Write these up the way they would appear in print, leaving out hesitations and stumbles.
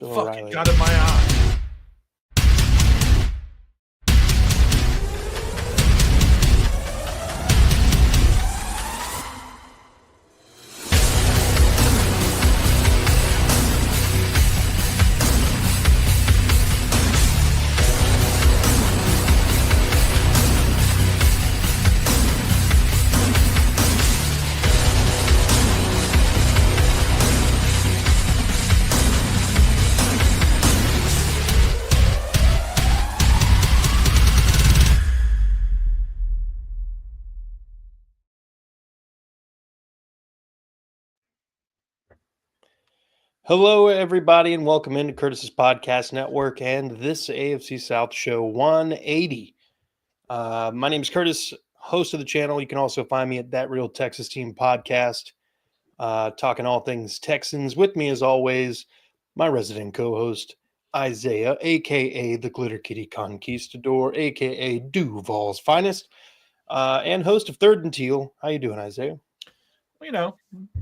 Bill Fuck, O'Reilly. it got in my eye. Hello, everybody, and welcome into Curtis's Podcast Network and this AFC South show 180. My name is Curtis, host of the channel. You can also find me at That Real Texas Team Podcast, talking all things Texans. With me, as always, my resident co-host, Isaiah, a.k.a. the Glitter Kitty Conquistador, a.k.a. Duval's Finest, and host of Third and Teal. How you doing, Isaiah? You know,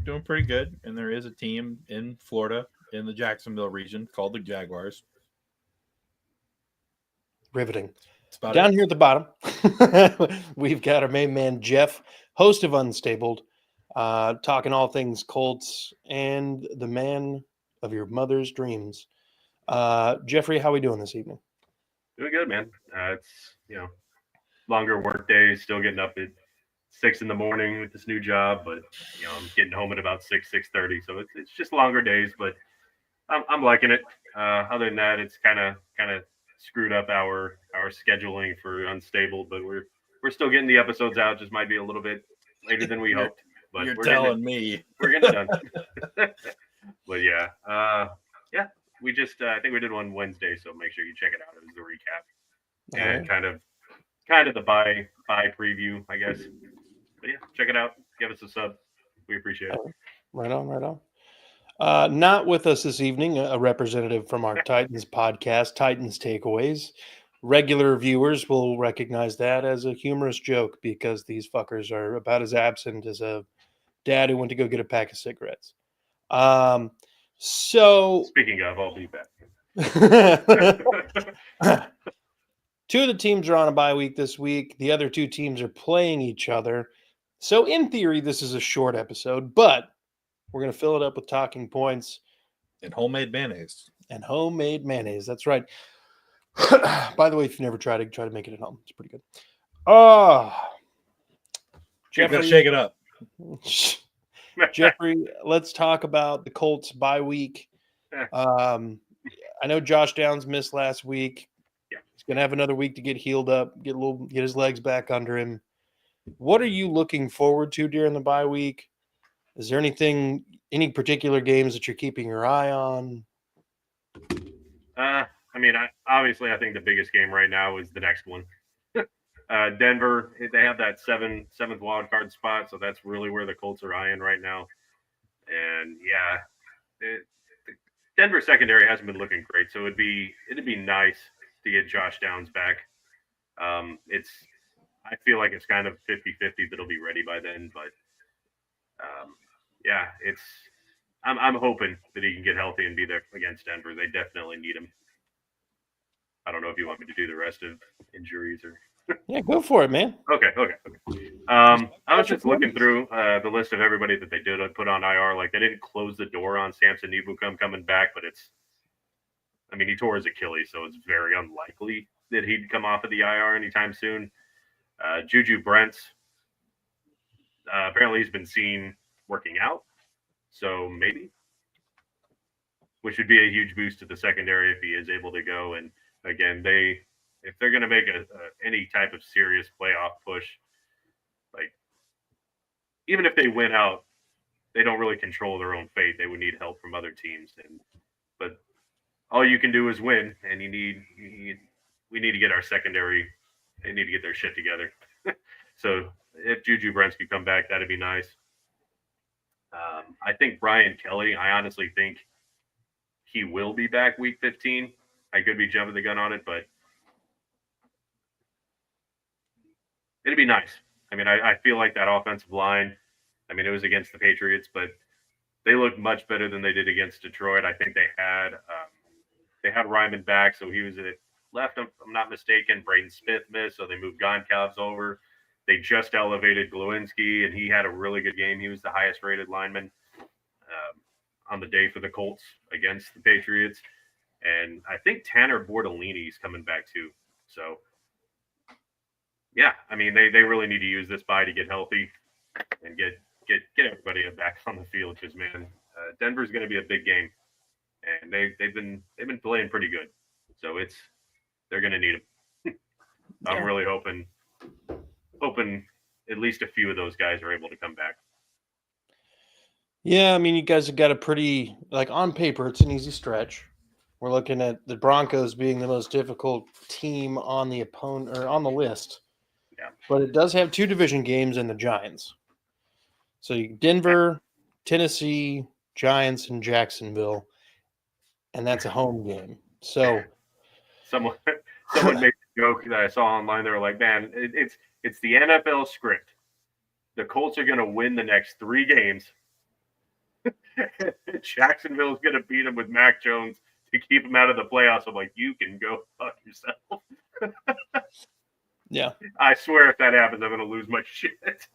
doing pretty good. And there is a team in Florida in the Jacksonville region called the Jaguars. Riveting. It's about Down it. here at the bottom, we've got our main man, Jeff, host of Unstabled, talking all things Colts and the man of your mother's dreams. Jeffrey, how we doing this evening? Doing good, man. It's, longer work days, still getting up at 6 in the morning with this new job, but, I'm getting home at about 6:30. So it's just longer days, but I'm liking it. Other than that, it's kind of screwed up our scheduling for Unstable, but we're still getting the episodes out. Just might be a little bit later than we hoped, but You're we're telling me. we're getting it done. But yeah, we just I think we did one Wednesday, so make sure you check it out. It was the recap and right. kind of the buy preview, I guess. But yeah, check it out. Give us a sub. We appreciate it. Right on. Not with us this evening, a representative from our Titans podcast, Titans Takeaways. Regular viewers will recognize that as a humorous joke because these fuckers are about as absent as a dad who went to go get a pack of cigarettes. So Speaking of, I'll be back. two of the teams are on a bye week this week. The other two teams are playing each other. So in theory, this is a short episode, but we're going to fill it up with talking points. And homemade mayonnaise. And homemade mayonnaise. That's right. By the way, if you never tried it, try to make it at home. It's pretty good. You gotta shake it up. Jeffrey, let's talk about the Colts bye week. I know Josh Downs missed last week. Yeah. He's gonna have another week to get healed up, get his legs back under him. What are you looking forward to during the bye week? Is there any particular games that you're keeping your eye on? Obviously, I think the biggest game right now is the next one. Denver, they have that seventh wild card spot, so that's really where the Colts are eyeing right now. And yeah, the Denver secondary hasn't been looking great, so it'd be nice to get Josh Downs back. I feel like it's kind of 50-50 that he'll be ready by then, but I'm hoping that he can get healthy and be there against Denver. They definitely need him. I don't know if you want me to do the rest of injuries or. Yeah, go for it, man. Okay. I was just looking through the list of everybody that they did put on IR. Like, they didn't close the door on Samson Ebukam coming back, but he tore his Achilles, so it's very unlikely that he'd come off of the IR anytime soon. Juju Brents, apparently he's been seen working out, so maybe, which would be a huge boost to the secondary if he is able to go. And again, if they're going to make any type of serious playoff push, like, even if they win out, they don't really control their own fate. They would need help from other teams, but all you can do is win, and we need to get our secondary. They need to get their shit together. So if Juju Brents could come back, that'd be nice. I think Brian Kelly, I honestly think he will be back week 15. I could be jumping the gun on it, but it'd be nice. I feel like that offensive line, it was against the Patriots, but they looked much better than they did against Detroit. I think they had they had Ryman back, so he was at left. I'm not mistaken. Braden Smith missed, so they moved Goncalves over. They just elevated Glowinski, and he had a really good game. He was the highest rated lineman on the day for the Colts against the Patriots. And I think Tanner Bordolini is coming back too. So, yeah, I mean, they really need to use this bye to get healthy and get everybody back on the field because, man, Denver's going to be a big game, and they've been playing pretty good. So they're going to need them. I'm really hoping at least a few of those guys are able to come back. Yeah, I mean, you guys have got a pretty, like, on paper, it's an easy stretch. We're looking at the Broncos being the most difficult team on the opponent or on the list. Yeah. But it does have 2 division games and the Giants. So Denver, Tennessee, Giants, and Jacksonville. And that's a home game. So someone made a joke that I saw online. They were like, man, it's the NFL script. The Colts are going to win the next 3 games. Jacksonville is going to beat them with Mac Jones to keep them out of the playoffs. I'm like, you can go fuck yourself. Yeah. I swear if that happens, I'm going to lose my shit.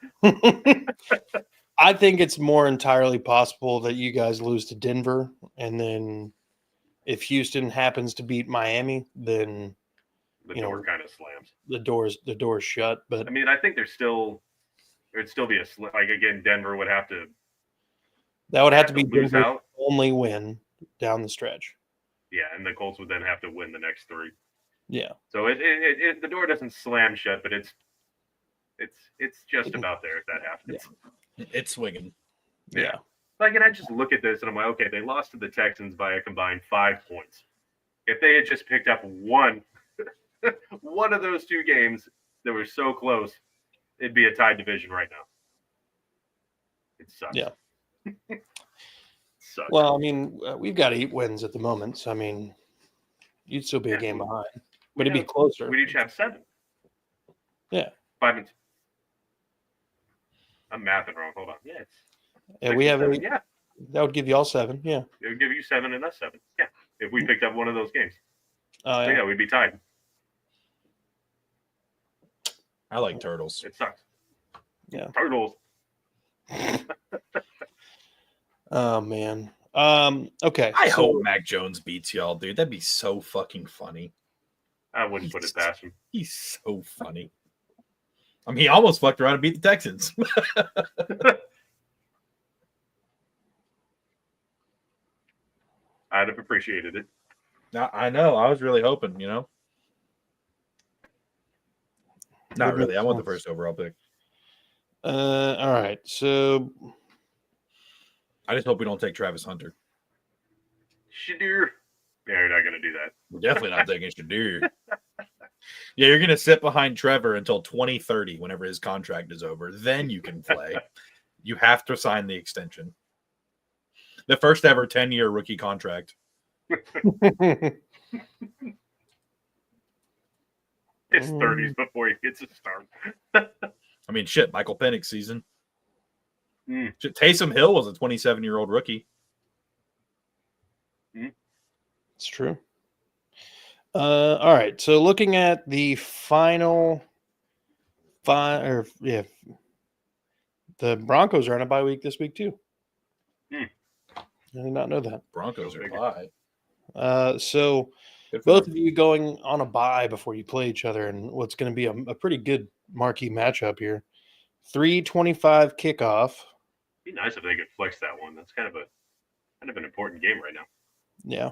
I think it's more entirely possible that you guys lose to Denver, and then if Houston happens to beat Miami, then the door kind of slams. The door's shut. But I mean, I think there'd still be a like again, Denver would have to. That would have to be lose Denver's out. only win down the stretch. Yeah, and the Colts would then have to win the next 3. Yeah. So the door doesn't slam shut, but it's just about there if that happens. Yeah. It's swinging. Yeah. Like, and I just look at this and I'm like, okay, they lost to the Texans by a combined 5 points. If they had just picked up one of those 2 games that were so close, it'd be a tied division right now. It sucks. Yeah. Sucks. Well, I mean, we've got 8 wins at the moment. So, I mean, you'd still be a game behind. But it'd be closer. We'd each have 7. Yeah. 5 and 2. I'm mathing wrong. Hold on. Yeah, it's Yeah, we have 7. 8. Yeah. That would give you all 7. Yeah. It would give you 7 and us 7. Yeah. If we picked up one of those games. Oh, So, yeah, we'd be tied. I like turtles. It sucks. Yeah. Turtles. Oh, man. Okay. I hope Mac Jones beats y'all, dude. That'd be so fucking funny. I wouldn't put it past him. He's so funny. I mean, he almost fucked around and beat the Texans. I'd have appreciated it. I know. I was really hoping, Not really. I want the first overall pick. All right. So I just hope we don't take Travis Hunter. Shadur. Yeah, you're not going to do that. We're definitely not taking Shadur. Yeah, you're going to sit behind Trevor until 2030 whenever his contract is over. Then you can play. You have to sign the extension. The first ever 10-year rookie contract. His 30s before he gets a start. I mean, shit, Michael Penix season. Shit, Taysom Hill was a 27-year-old rookie. It's true. All right. So looking at the final the Broncos are on a bye week this week too. I did not know that. Broncos are bye. So both of you going on a bye before you play each other, and what's going to be a pretty good marquee matchup here. 3:25 kickoff. Be nice if they could flex that one. That's kind of an important game right now. Yeah.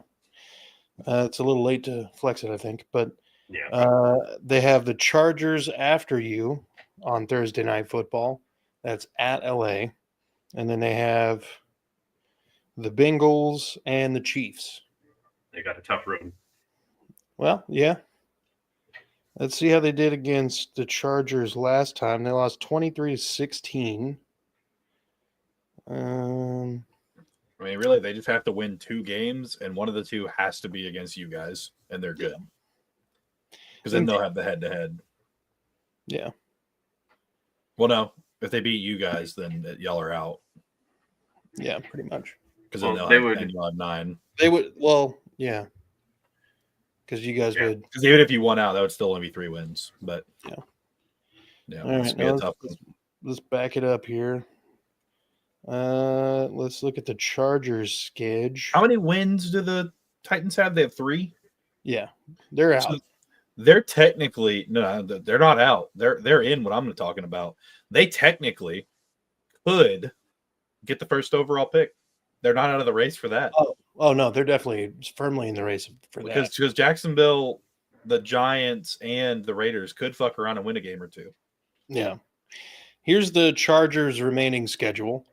It's a little late to flex it, I think, but yeah. They have the Chargers after you on Thursday Night Football. That's at LA. And then they have the Bengals and the Chiefs. They got a tough road. Well, yeah. Let's see how they did against the Chargers last time. They lost 23-16. I mean, really, they just have to win 2 games, and one of the 2 has to be against you guys, and they're good. Because then they'll have the head-to-head. Yeah. Well, no. If they beat you guys, then y'all are out. Yeah, pretty much. Because then you'll have 9. They would, well, yeah. because you guys Yeah. would. Because even if you won out, that would still only be 3 wins. But Yeah. yeah, All it's right, gonna now be a tough one. let's back it up here. Let's look at the Chargers schedule. How many wins do the Titans have? They have 3. Yeah, they're out. So they're technically they're not out. They're in what I'm talking about. They technically could get the first overall pick. They're not out of the race for that. Oh no, they're definitely firmly in the race for that. Because Jacksonville, the Giants, and the Raiders could fuck around and win a game or two. Yeah. Here's the Chargers' remaining schedule.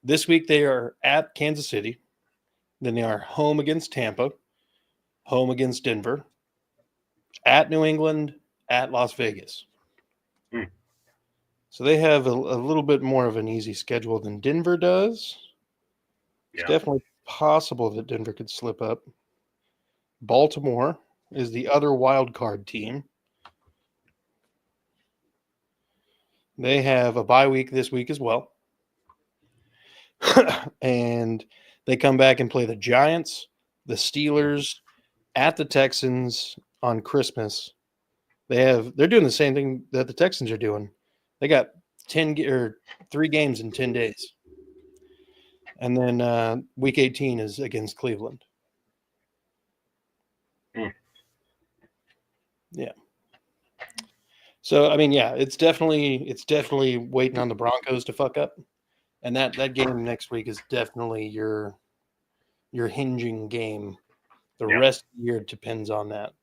This week they are at Kansas City. Then they are home against Tampa, home against Denver, at New England, at Las Vegas. Hmm. So they have a little bit more of an easy schedule than Denver does. It's Yeah. definitely possible that Denver could slip up. Baltimore is the other wild card team. They have a bye week this week as well. And they come back and play the Giants, the Steelers, at the Texans on Christmas. They're doing the same thing that the Texans are doing. They got 3 games in 10 days. And then week 18 is against Cleveland. Hmm. Yeah. So I mean, yeah, it's definitely waiting on the Broncos to fuck up. And that game next week is definitely your hinging game. The Yeah. rest of the year depends on that.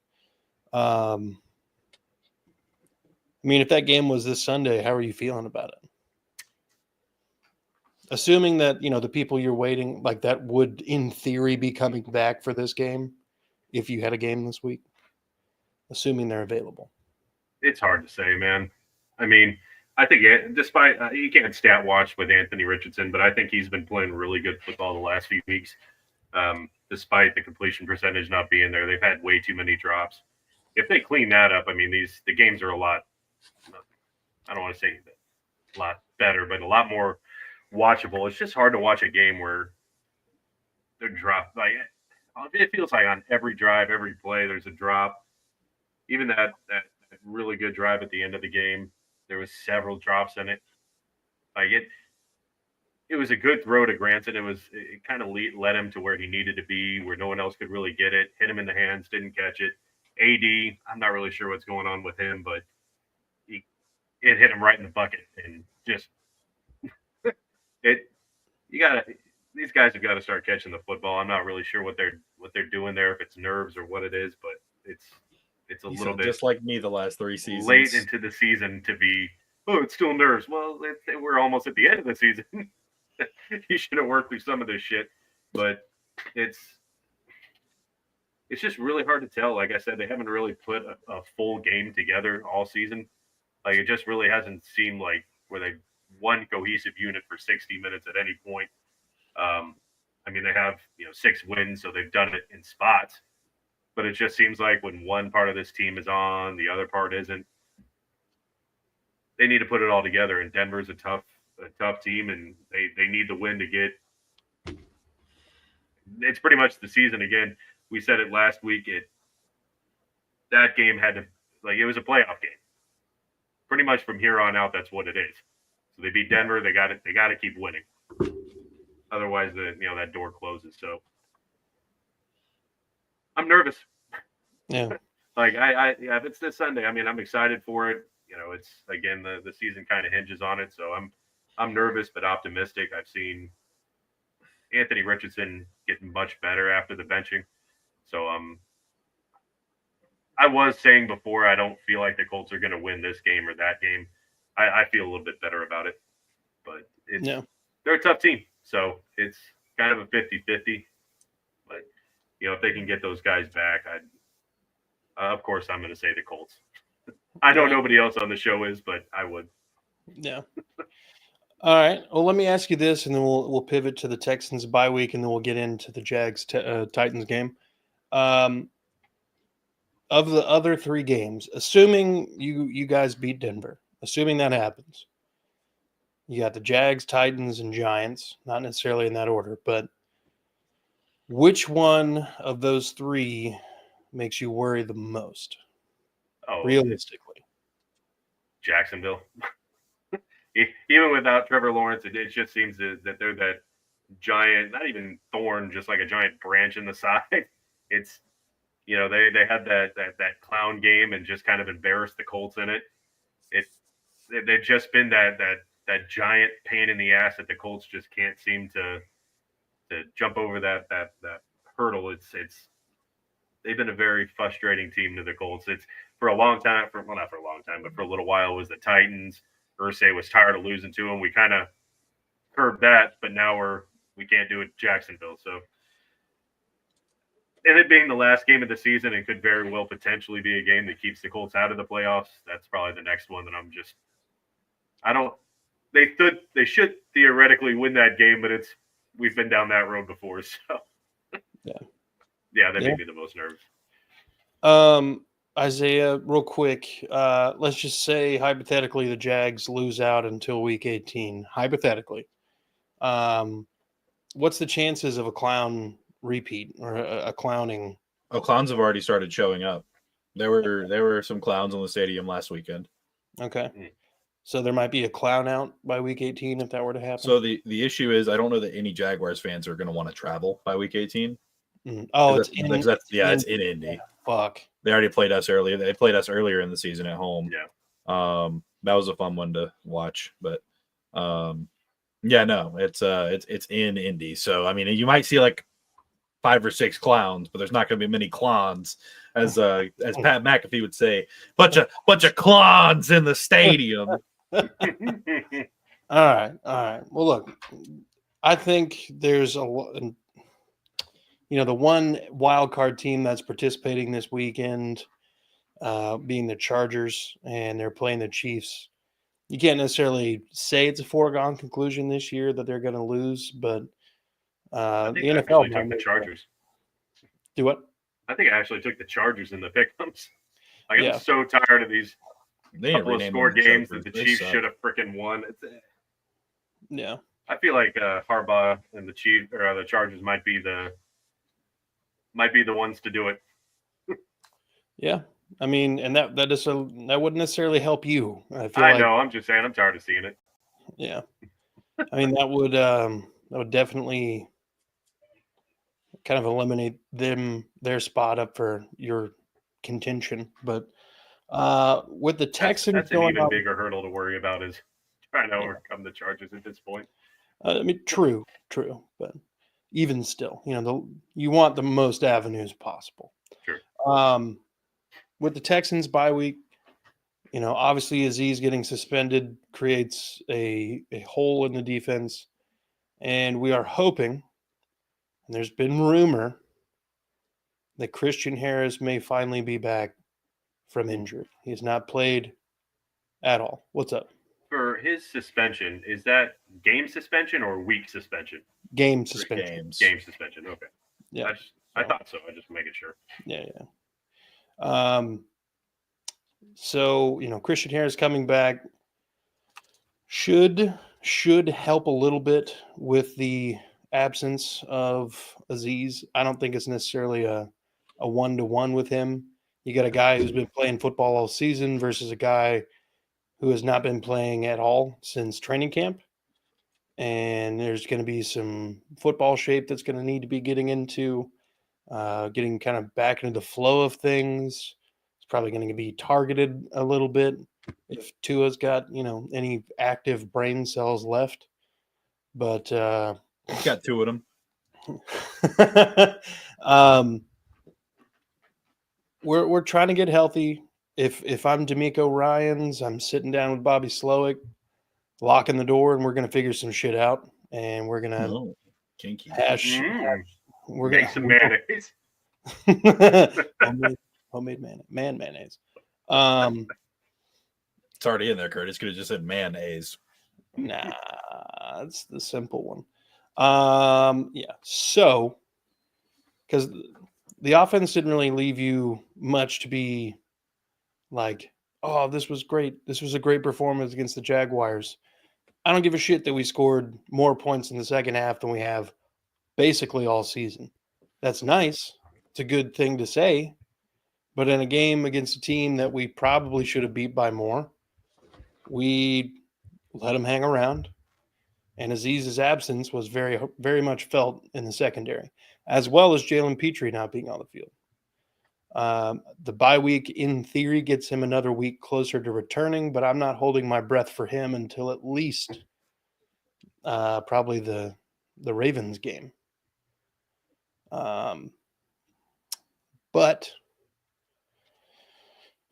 I mean, if that game was this Sunday, how are you feeling about it? Assuming that, the people you're waiting, like that would in theory be coming back for this game if you had a game this week, assuming they're available. It's hard to say, man. I mean, I think despite you can't stat watch with Anthony Richardson, but I think he's been playing really good football the last few weeks. Despite the completion percentage not being there, they've had way too many drops. If they clean that up, I mean, the games are a lot. I don't want to say a lot better, but a lot more watchable. It's just hard to watch a game where they're dropped. Like it feels like on every drive, every play, there's a drop. Even that really good drive at the end of the game, there was several drops in it. Like it was a good throw to Granson. It kind of led him to where he needed to be, where no one else could really get it. Hit him in the hands, didn't catch it. AD, I'm not really sure what's going on with him, but it hit him right in the bucket, and just these guys have got to start catching the football. I'm not really sure what they're doing there, if it's nerves or what it is, but it's a little bit just like me the last 3 seasons. late into the season to be, it's still nerves. Well, we're almost at the end of the season. You should have worked through some of this shit, but it's just really hard to tell. Like I said, they haven't really put a full game together all season. Like it just really hasn't seemed like where they one cohesive unit for 60 minutes at any point. I mean, they have 6 wins, so they've done it in spots. But it just seems like when one part of this team is on, the other part isn't. They need to put it all together. And Denver's a tough team, and they need the win to get. It's pretty much the season again. We said it last week. That game had to it was a playoff game. Pretty much from here on out, that's what it is. So they beat Denver. They got to keep winning. Otherwise, that door closes. So I'm nervous. Yeah. If it's this Sunday, I mean, I'm excited for it. It's again the season kind of hinges on it. So I'm nervous but optimistic. I've seen Anthony Richardson getting much better after the benching. So I was saying before, I don't feel like the Colts are going to win this game or that game. I feel a little bit better about it, but they're a tough team. So it's kind of a 50-50. But if they can get those guys back, of course I'm going to say the Colts. I know nobody else on the show is, but I would. Yeah. All right. Well, let me ask you this, and then we'll pivot to the Texans bye week, and then we'll get into the Jags Titans game. Of the other 3 games, assuming you guys beat Denver, assuming that happens, you got the Jags, Titans, and Giants. Not necessarily in that order, but which one of those 3 makes you worry the most, Oh, realistically? Jacksonville. Even without Trevor Lawrence, it just seems that they're that giant, not even thorn, just like a giant branch in the side. It's they had that clown game and just kind of embarrassed the Colts in it. They've just been that giant pain in the ass that the Colts just can't seem to jump over that hurdle. It's they've been a very frustrating team to the Colts. It's for a long time, not for a long time, but for a little while it was the Titans. Irsay was tired of losing to them. We kind of curbed that, but now we can't do it Jacksonville. So, and it being the last game of the season, it could very well potentially be a game that keeps the Colts out of the playoffs. That's probably the next one that they should theoretically win that game, but we've been down that road before. So yeah, that made me the most nervous. Isaiah, real quick, let's just say hypothetically the Jags lose out until week 18. Hypothetically, what's the chances of a clown repeat or a clowning? Oh, clowns have already started showing up. There were some clowns on the stadium last weekend. Okay. So there might be a clown out by week 18 if that were to happen. So the issue is I don't know that any Jaguars fans are going to want to travel by week 18. Oh, it's in Indy. Fuck. They already played us earlier. They played us earlier in the season at home. Yeah. That was a fun one to watch, but it's in Indy. So I mean, you might see like 5 or 6 clowns, but there's not going to be many clowns, as Pat McAfee would say. Bunch of clowns in the stadium. All right. Well, look, I think there's the one wild card team that's participating this weekend, being the Chargers, and they're playing the Chiefs. You can't necessarily say it's a foregone conclusion this year that they're going to lose, but I think the I NFL actually took the Chargers. Do what? I think I actually took the Chargers in the pick'ems. Like, I'm so tired of these couple of score games that the Chiefs should have freaking won. Yeah. I feel like Harbaugh and the Chargers might be the ones to do it. Yeah. I mean, and that wouldn't necessarily help you. I know. I'm just saying. I'm tired of seeing it. Yeah. I mean, that would definitely kind of eliminate their spot up for your contention. But with the Texans, that's an even bigger hurdle to worry about is trying to overcome the Chargers at this point. I mean, true, but even still, you want the most avenues possible. Sure. With the Texans bye week, obviously Aziz getting suspended creates a hole in the defense, and we are hoping, and there's been rumor, that Christian Harris may finally be back from injury. He has not played at all. What's up? For his suspension, is that game suspension or week suspension? Game suspension. Game suspension. Okay. Yeah. I thought so. I just making sure. Yeah. So, Christian Harris coming back should help a little bit with the absence of Aziz. I don't think it's necessarily a 1-to-1 with him. You got a guy who's been playing football all season versus a guy who has not been playing at all since training camp. And there's going to be some football shape that's going to need to be getting into, getting kind of back into the flow of things. It's probably going to be targeted a little bit if Tua's got, any active brain cells left. But he's got 2 of them. We're trying to get healthy. If I'm D'Amico Ryans, I'm sitting down with Bobby Slowick, locking the door, and we're going to figure some shit out. And we're going to kinky. We're going to make some mayonnaise. homemade mayonnaise. It's already in there, Curtis. Could have just said mayonnaise. Nah, it's the simple one. Yeah. So, because the offense didn't really leave you much to be like, oh, this was great. This was a great performance against the Jaguars. I don't give a shit that we scored more points in the second half than we have basically all season. That's nice. It's a good thing to say, But in a game against a team that we probably should have beat by more, we let him hang around. And Aziz's absence was very, very much felt in the secondary, as well as Jalen Petrie not being on the field. The bye week, in theory, gets him another week closer to returning, but I'm not holding my breath for him until at least probably the Ravens game. But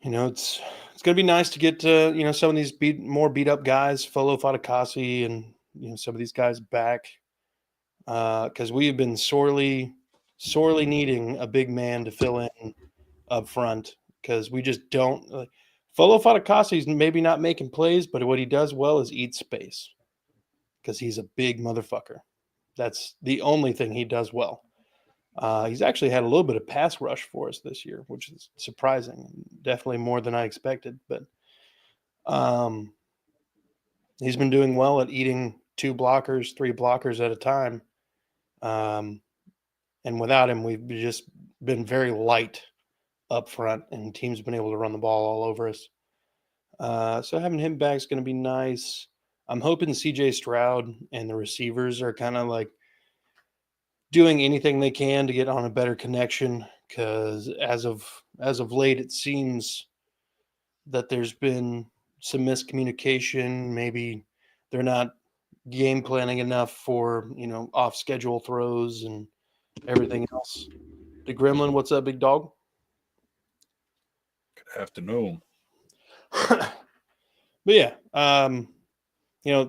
it's going to be nice to get some of these more beat up guys, Folo Fatukasi, and some of these guys back, because we have been sorely needing a big man to fill in up front, because we just don't. Folo Fatukasi is maybe not making plays, but what he does well is eat space, because he's a big motherfucker. That's the only thing he does well. He's actually had a little bit of pass rush for us this year, which is surprising. Definitely more than I expected. But he's been doing well at eating 2 blockers, 3 blockers at a time. And without him, we've just been very light up front, and teams have been able to run the ball all over us. So having him back is going to be nice. I'm hoping CJ Stroud and the receivers are kind of like doing anything they can to get on a better connection, because as of late, it seems that there's been some miscommunication. Maybe they're not game planning enough for off schedule throws and everything else. The Gremlin, what's up, big dog? Good afternoon. But yeah,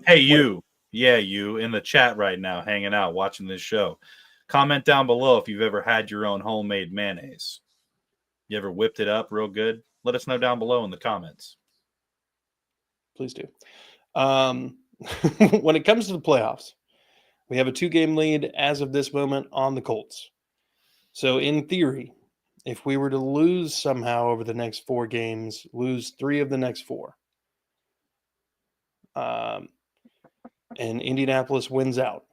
hey, you in the chat right now, hanging out, watching this show. Comment down below if you've ever had your own homemade mayonnaise. You ever whipped it up real good? Let us know down below in the comments. Please do. When it comes to the playoffs, we have a 2-game lead as of this moment on the Colts. So in theory, if we were to lose somehow over the next 4 games, lose 3 of the next 4, and Indianapolis wins out,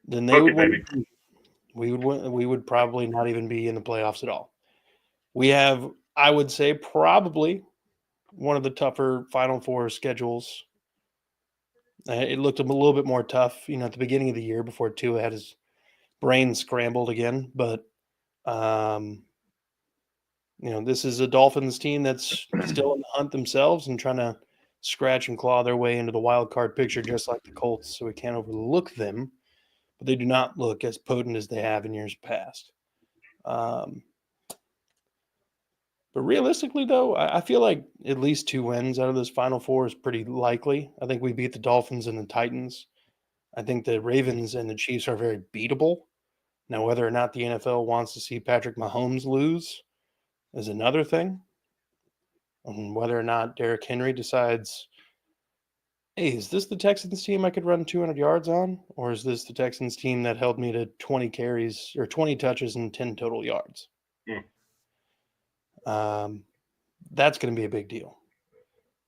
then we would probably not even be in the playoffs at all. We have, I would say, probably one of the tougher Final Four schedules. It looked a little bit more tough, at the beginning of the year before Tua had his brain scrambled again. But, this is a Dolphins team that's still in the hunt themselves and trying to scratch and claw their way into the wild card picture, just like the Colts. So we can't overlook them, but they do not look as potent as they have in years past. But realistically, though, I feel like at least 2 wins out of this Final Four is pretty likely. I think we beat the Dolphins and the Titans. I think the Ravens and the Chiefs are very beatable. Now, whether or not the NFL wants to see Patrick Mahomes lose is another thing. And whether or not Derrick Henry decides, hey, is this the Texans team I could run 200 yards on? Or is this the Texans team that held me to 20 carries or 20 touches and 10 total yards? Yeah. That's going to be a big deal.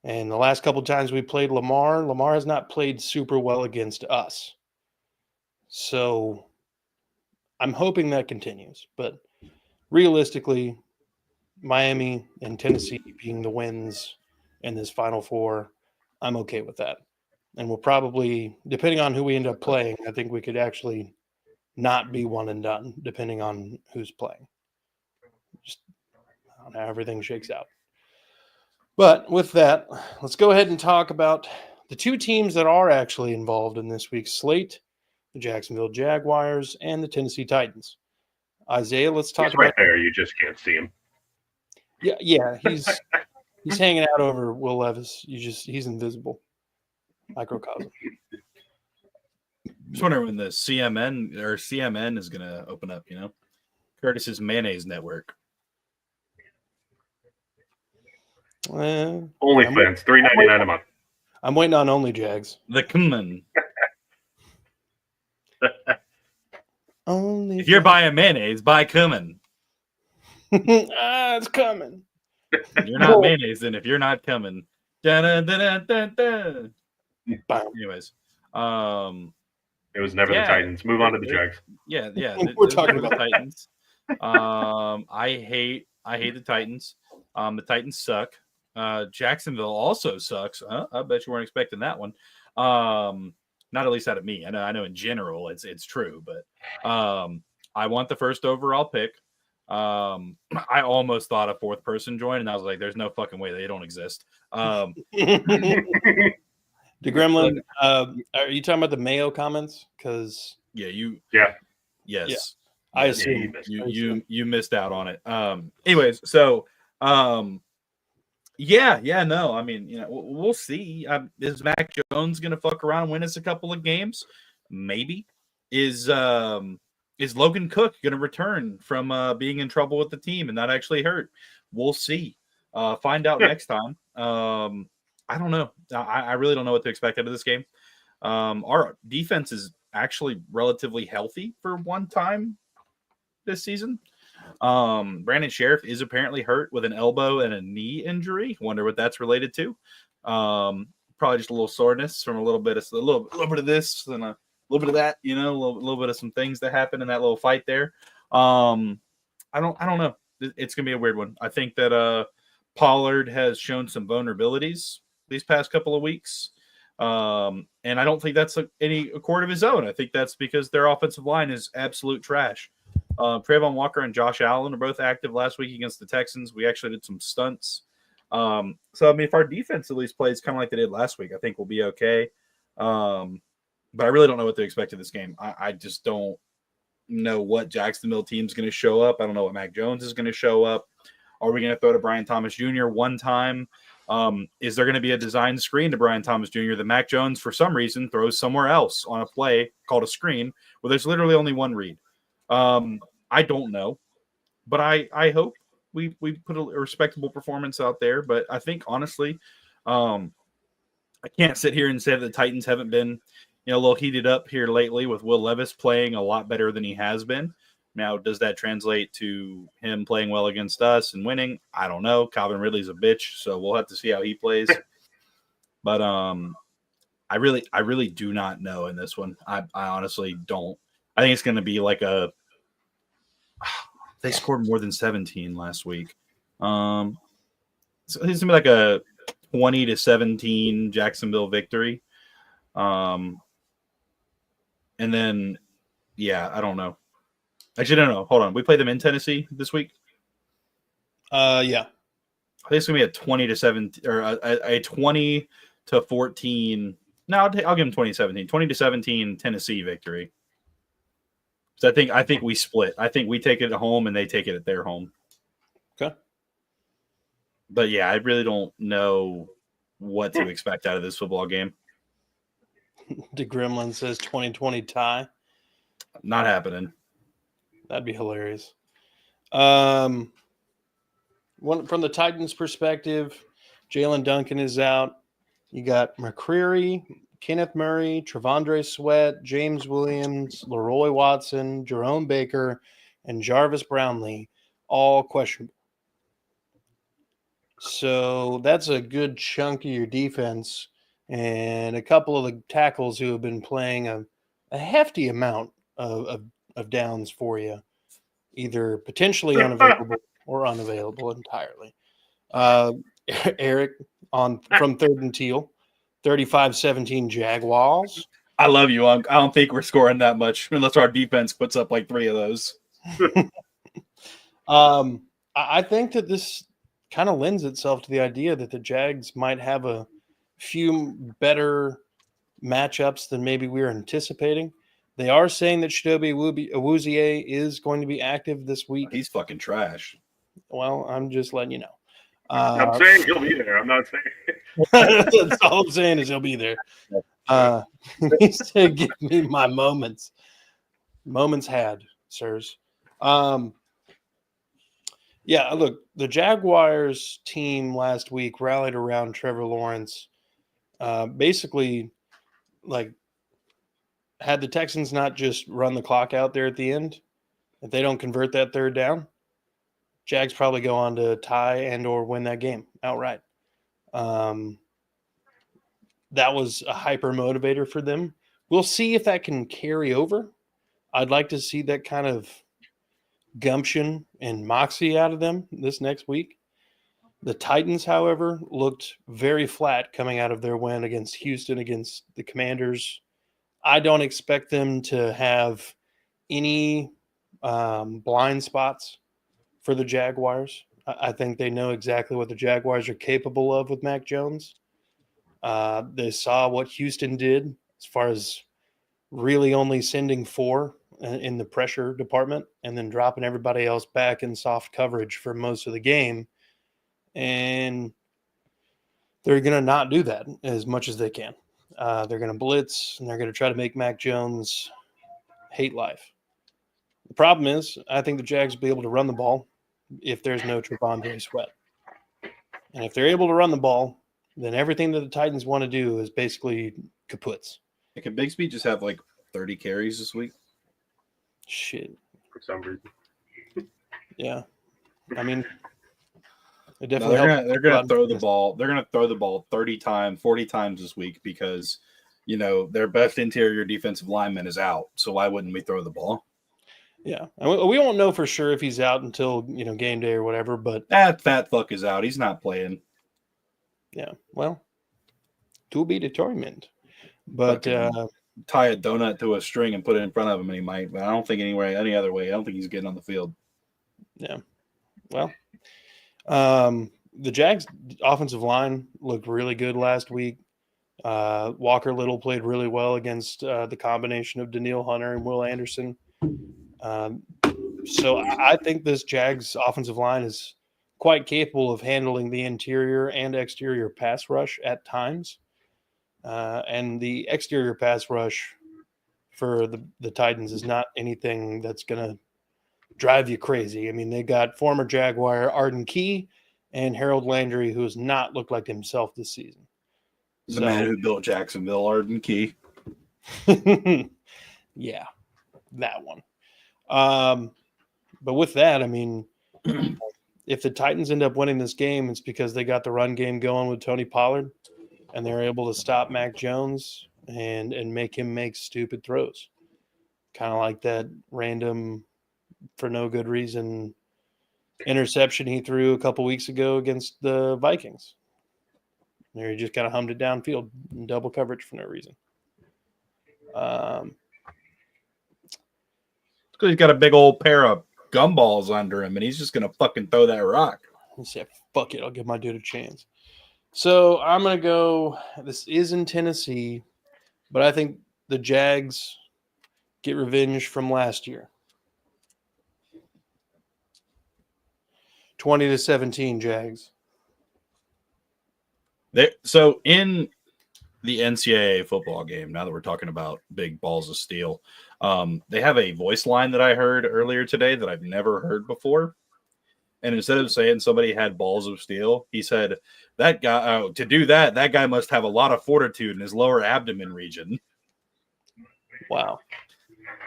And the last couple of times we played Lamar has not played super well against us. So I'm hoping that continues. But realistically, Miami and Tennessee being the wins in this Final Four, I'm okay with that. And we'll probably, depending on who we end up playing, I think we could actually not be one and done, depending on who's playing. Just on how everything shakes out. But with that, let's go ahead and talk about the 2 teams that are actually involved in this week's slate, the Jacksonville Jaguars and the Tennessee Titans. Isaiah, let's talk about right there. You just can't see him. Yeah, he's hanging out over Will Levis. He's invisible. Microcosm. Just wondering when the CMN is going to open up, Curtis's Mayonnaise Network. OnlyFans, $3.99 a month. I'm waiting on Only Jags. The cumin. Only if you're buying mayonnaise, buy cumin. It's coming. You're not mayonnaise, then if you're not coming. Anyways, it was never the Titans. Move on to the Jags. Yeah. We're talking about the Titans. I hate the Titans. The Titans suck. Jacksonville also sucks. I bet you weren't expecting that one. Not at least out of me. I know in general it's true, but I want the first overall pick. I almost thought a fourth person joined, and I was like, "There's no fucking way they don't exist." The Gremlin, are you talking about the Mayo comments? Because yeah, Yeah. yes. Yeah. I Yes. assume you missed out on it. Anyways, so yeah, no. I mean, we'll see. Is Mac Jones gonna fuck around and win us a couple of games? Maybe. Is Logan Cook gonna return from being in trouble with the team and not actually hurt? We'll see. Find out next time. I don't know. I really don't know what to expect out of this game. Our defense is actually relatively healthy for one time this season. Brandon Sheriff is apparently hurt with an elbow and a knee injury. Wonder what that's related to. Probably just a little soreness from a little bit of this and a little bit of that. A little bit of some things that happened in that little fight there. I don't know. It's gonna be a weird one. I think that Pollard has shown some vulnerabilities these past couple of weeks. And I don't think that's any accord of his own. I think that's because their offensive line is absolute trash. Trayvon Walker and Josh Allen are both active last week against the Texans. We actually did some stunts. So, I mean, if our defense at least plays kind of like they did last week, I think we'll be okay. But I really don't know what to expect in this game. I just don't know what Jacksonville team's going to show up. I don't know what Mac Jones is going to show up. Are we going to throw to Brian Thomas Jr. one time? Is there going to be a design screen to Brian Thomas Jr. that Mac Jones, for some reason, throws somewhere else on a play called a screen where there's literally only one read? I don't know, but I hope we put a respectable performance out there. But I think honestly, I can't sit here and say that the Titans haven't been, a little heated up here lately with Will Levis playing a lot better than he has been. Now, does that translate to him playing well against us and winning? I don't know. Calvin Ridley's a bitch, so we'll have to see how he plays. But I really do not know in this one. I honestly don't. I think it's going to be like they scored more than 17 last week. So it's going to be like a 20-17 Jacksonville victory. And then, yeah, I don't know. Actually, no. Hold on. We play them in Tennessee this week. Yeah. I think it's gonna be a 20-17 or a 20-14. No, I'll give them 20-17. 20-17 Tennessee victory. So I think we split. I think we take it at home and they take it at their home. Okay. But yeah, I really don't know what to expect out of this football game. The Gremlin says 2020 tie. Not happening. That'd be hilarious. From the Titans' perspective, Jalen Duncan is out. You got McCreary, Kenneth Murray, Trevondre Sweat, James Williams, Leroy Watson, Jerome Baker, and Jarvis Brownlee, all questionable. So that's a good chunk of your defense and a couple of the tackles who have been playing a hefty amount of downs for you, either potentially unavailable or unavailable entirely. Eric from Third and Teal, 35-17 Jaguars. I love you, Unc. I don't think we're scoring that much unless our defense puts up like 3 of those. I think that this kind of lends itself to the idea that the Jags might have a few better matchups than maybe we were anticipating. They are saying that Chidobe Awuzie is going to be active this week. He's fucking trash. Well, I'm just letting you know. I'm saying he'll be there. I'm not saying. That's all I'm saying is he'll be there. He said, "Give me my moments." Moments had, sirs. Yeah, look, the Jaguars team last week rallied around Trevor Lawrence. Basically, like, had the Texans not just run the clock out there at the end, if they don't convert that third down, Jags probably go on to tie and or win that game outright. That was a hyper motivator for them. We'll see if that can carry over. I'd like to see that kind of gumption and moxie out of them this next week. The Titans, however, looked very flat coming out of their win against Houston, against the Commanders. I don't expect them to have any blind spots for the Jaguars. I think they know exactly what the Jaguars are capable of with Mac Jones. They saw what Houston did as far as really only sending 4 in the pressure department and then dropping everybody else back in soft coverage for most of the game. And they're going to not do that as much as they can. They're going to blitz, and they're going to try to make Mac Jones hate life. The problem is, I think the Jags will be able to run the ball if there's no Trevondre Sweat. And if they're able to run the ball, then everything that the Titans want to do is basically kaputs. Can Bigsby just have like 30 carries this week? Shit. For some reason. Yeah. I mean, it No, definitely they're gonna throw the ball. They're gonna throw the ball 30 times, 40 times this week because their best interior defensive lineman is out. So why wouldn't we throw the ball? Yeah. And we won't know for sure if he's out until, game day or whatever, but that fat fuck is out. He's not playing. Yeah. Well, to be determined. But tie a donut to a string and put it in front of him, and he might. But I don't think any other way. I don't think he's getting on the field. Yeah. Well, the Jags' offensive line looked really good last week. Walker Little played really well against the combination of Danielle Hunter and Will Anderson. So I think this Jags offensive line is quite capable of handling the interior and exterior pass rush at times. And the exterior pass rush for the Titans is not anything that's going to drive you crazy. I mean, they got former Jaguar Arden Key and Harold Landry, who has not looked like himself this season. The man who built Jacksonville, Arden Key. Yeah, that one. But with that, I mean, if the Titans end up winning this game, it's because they got the run game going with Tony Pollard, and they're able to stop Mac Jones and make him make stupid throws. Kind of like that random, for no good reason, interception he threw a couple weeks ago against the Vikings. There, he just kind of hummed it downfield in double coverage for no reason. He's got a big old pair of gumballs under him, and he's just going to fucking throw that rock. He said, fuck it, I'll give my dude a chance. So I'm going to go, this is in Tennessee, but I think the Jags get revenge from last year. 20-17 Jags. So in the NCAA football game, now that we're talking about big balls of steel, they have a voice line that I heard earlier today that I've never heard before. And instead of saying somebody had balls of steel, he said, that guy, to do that, that guy must have a lot of fortitude in his lower abdomen region. Wow.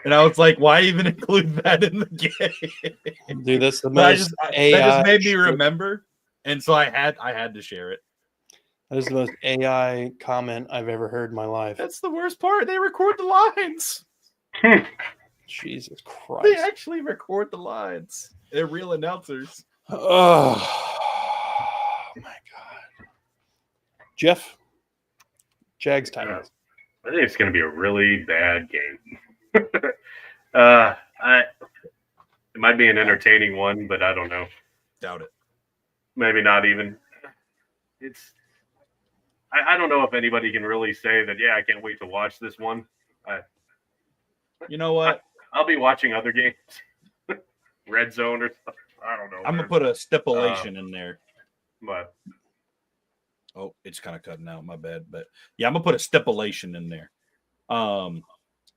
And I was like, why even include that in the game? Dude, that's the most AI. That just made me remember. And so I had to share it. That is the most AI comment I've ever heard in my life. That's the worst part. They record the lines. Jesus Christ. They actually record the lines. They're real announcers. Oh my God. Jeff, Jags Titans. I think it's going to be a really bad game. It might be an entertaining one, but I don't know. Doubt it. Maybe not even. I don't know if anybody can really say that, yeah, I can't wait to watch this one. You know what? I'll be watching other games. Red Zone or something. I don't know. I'm going to put a stipulation in there. But oh, it's kind of cutting out. My bad. But yeah, I'm going to put a stipulation in there.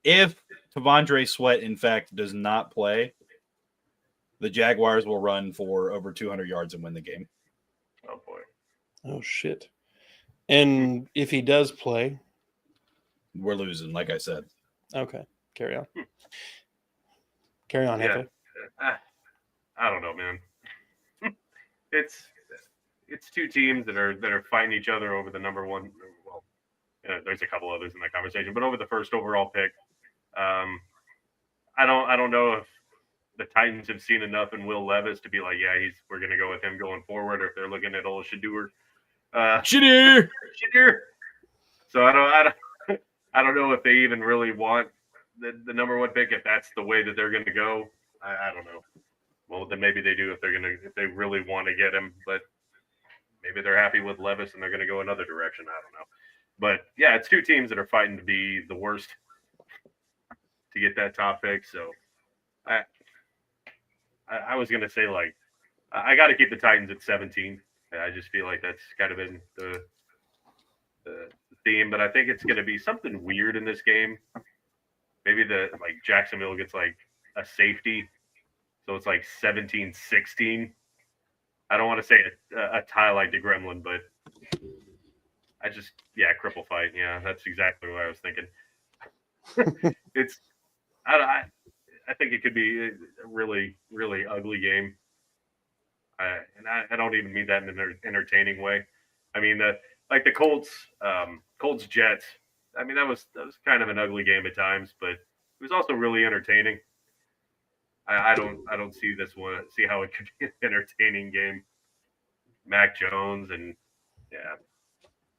If Trevondre Sweat, in fact, does not play, the Jaguars will run for over 200 yards and win the game. Oh, boy. Oh, shit. And if he does play, we're losing, like I said. Okay. Carry on. Carry on, yeah. I don't know, man. It's two teams that are fighting each other over the number one. Well, there's a couple others in that conversation, but over the first overall pick. I don't know if the Titans have seen enough in Will Levis to be like, yeah, we're going to go with him going forward. Or if they're looking at old Shedeur, Shitty. Shedeur. So I don't know if they even really want the number one pick. If that's the way that they're going to go, I don't know. Well, then maybe they do if they really want to get him. But maybe they're happy with Levis and they're going to go another direction. I don't know. But yeah, it's two teams that are fighting to be the worst to get that top pick. So I was going to say, like, I got to keep the Titans at 17. I just feel like that's kind of been the theme, but I think it's going to be something weird in this game. Maybe Jacksonville gets like a safety. So it's like 17-16. I don't want to say a tie like the Gremlin, but cripple fight. Yeah, that's exactly what I was thinking. I think it could be a really, really ugly game. I don't even mean that in an entertaining way. I mean, the Colts Jets. I mean, that was kind of an ugly game at times, but it was also really entertaining. I don't see how it could be an entertaining game. Mac Jones and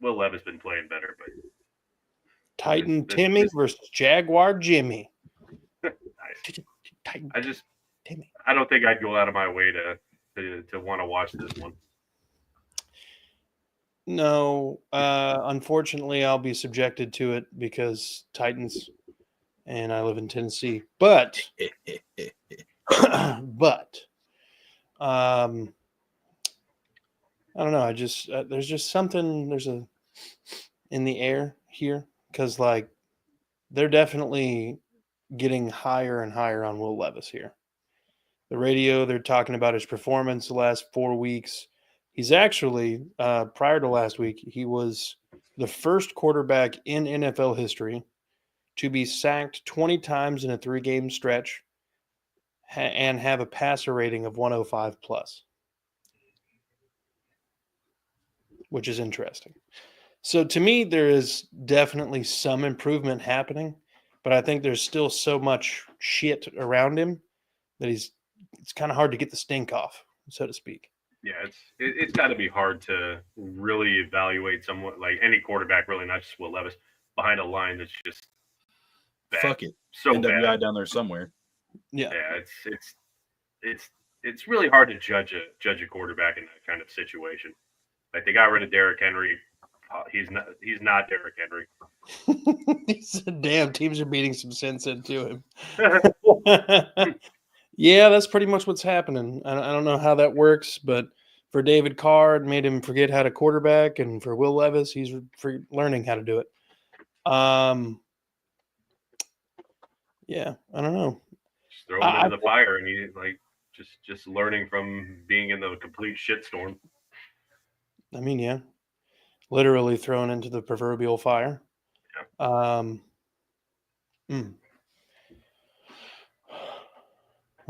Will Levis been playing better, but Titan Timmy versus Jaguar Jimmy. Titan Timmy. I don't think I'd go out of my way to want to watch this one. No, unfortunately, I'll be subjected to it because Titans, and I live in Tennessee. But, I don't know. I just there's just something in the air here because like they're definitely getting higher and higher on Will Levis here. The radio, they're talking about his performance the last 4 weeks. He's actually, prior to last week, he was the first quarterback in NFL history to be sacked 20 times in a 3-game stretch and have a passer rating of 105 plus, which is interesting. So to me, there is definitely some improvement happening, but I think there's still so much shit around him that it's kind of hard to get the stink off, so to speak. Yeah, it's got to be hard to really evaluate someone like any quarterback, really, not just Will Levis, behind a line that's just bad. Fuck it. So NWI bad down there somewhere. Yeah, it's really hard to judge a quarterback in that kind of situation. Like they got rid of Derrick Henry. He's not Derrick Henry. He said, "Damn, teams are beating some sense into him." Yeah, that's pretty much what's happening. I don't know how that works, but for David Carr, it made him forget how to quarterback, and for Will Levis, he's learning how to do it. Yeah, I don't know. Just throw him into the fire, and he like just learning from being in the complete shitstorm. I mean, yeah, literally thrown into the proverbial fire. Yeah.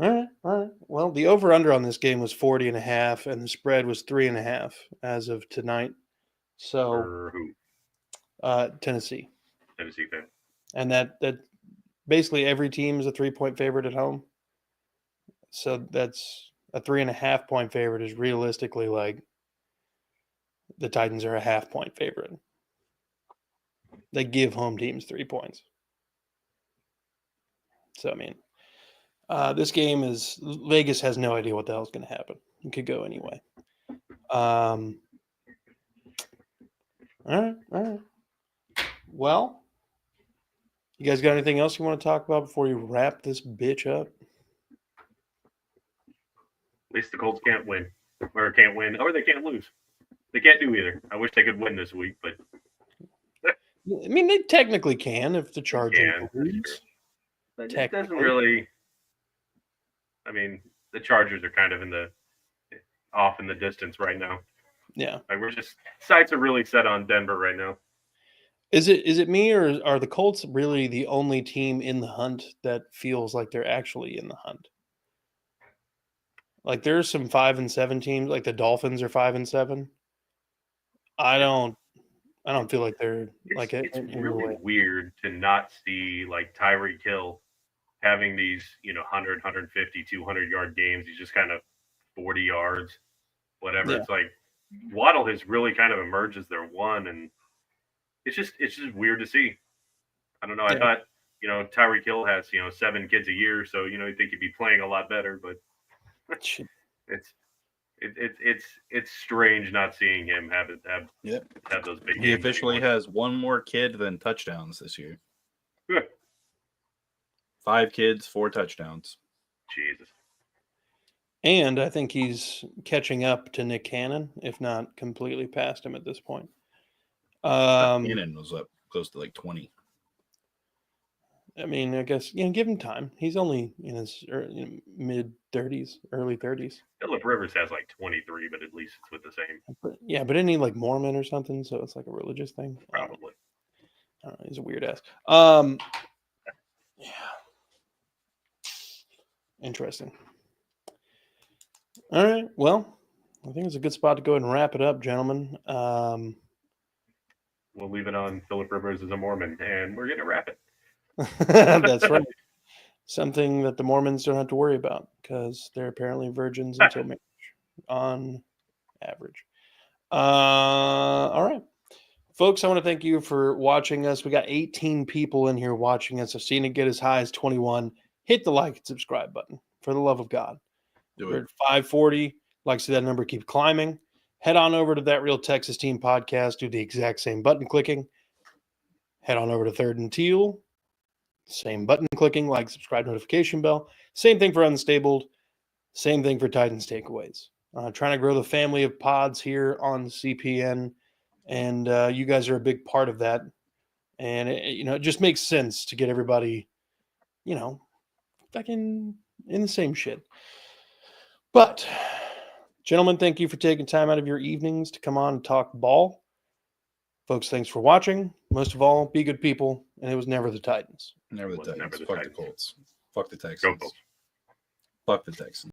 All right. Well, the over-under on this game was 40.5, and the spread was 3.5 as of tonight. So, for who? Tennessee. Tennessee fan. And that basically every team is a 3-point favorite at home. So that's a 3.5-point favorite is realistically like the Titans are a half-point favorite. They give home teams 3 points. So, I mean, this game is Vegas has no idea what the hell is going to happen. It could go anyway. All right. Well, you guys got anything else you want to talk about before you wrap this bitch up? At least the Colts can't win, or they can't lose. They can't do either. I wish they could win this week, but I mean, they technically can if the Chargers lose. But it doesn't really. I mean, the Chargers are kind of off in the distance right now. Yeah, like sights are really set on Denver right now. Is it me, or are the Colts really the only team in the hunt that feels like they're actually in the hunt? Like there's some 5-7 teams, like the Dolphins are 5-7. I don't feel like they're It's really weird to not see like Tyreek Hill having these, 100, 150, 200-yard games. He's just kind of 40 yards, whatever. Yeah. It's like Waddle has really kind of emerged as their one, and it's just weird to see. I don't know. I Yeah. thought, Tyreek Hill has, 7 kids a year, so you think he'd be playing a lot better, but Shit. it's strange not seeing him have those big He games officially anymore. has one more kid than touchdowns this year. Good. 5 kids, 4 touchdowns. Jesus. And I think he's catching up to Nick Cannon, if not completely past him at this point. Cannon was up close to like 20. I mean, I guess give him time. He's only in his mid 30s, early 30s. Phillip Rivers has like 23, but at least it's with the same. But isn't he like Mormon or something? So it's like a religious thing. Probably. I don't know, he's a weird ass. Yeah. Interesting. All right. Well, I think it's a good spot to go ahead and wrap it up, gentlemen. We'll leave it on Phillip Rivers as a Mormon, and we're going to wrap it. That's right. Something that the Mormons don't have to worry about because they're apparently virgins until marriage on average. All right. Folks, I want to thank you for watching us. We got 18 people in here watching us. I've seen it get as high as 21. Hit the like and subscribe button for the love of God. We're at 540. Like to see that number keep climbing. Head on over to That Real Texas Team Podcast. Do the exact same button clicking. Head on over to Third and Teal. Same button clicking, like, subscribe, notification bell. Same thing for Unstabled. Same thing for Titans Takeaways. Trying to grow the family of pods here on CPN. And you guys are a big part of that. And, it just makes sense to get everybody, fucking in the same shit. But, gentlemen, thank you for taking time out of your evenings to come on and talk ball. Folks, thanks for watching. Most of all, be good people. And it was never the Titans. Never the Was Titans. never the Fuck Titans. the Colts. Fuck the Texans. Go Colts. Fuck the Texans.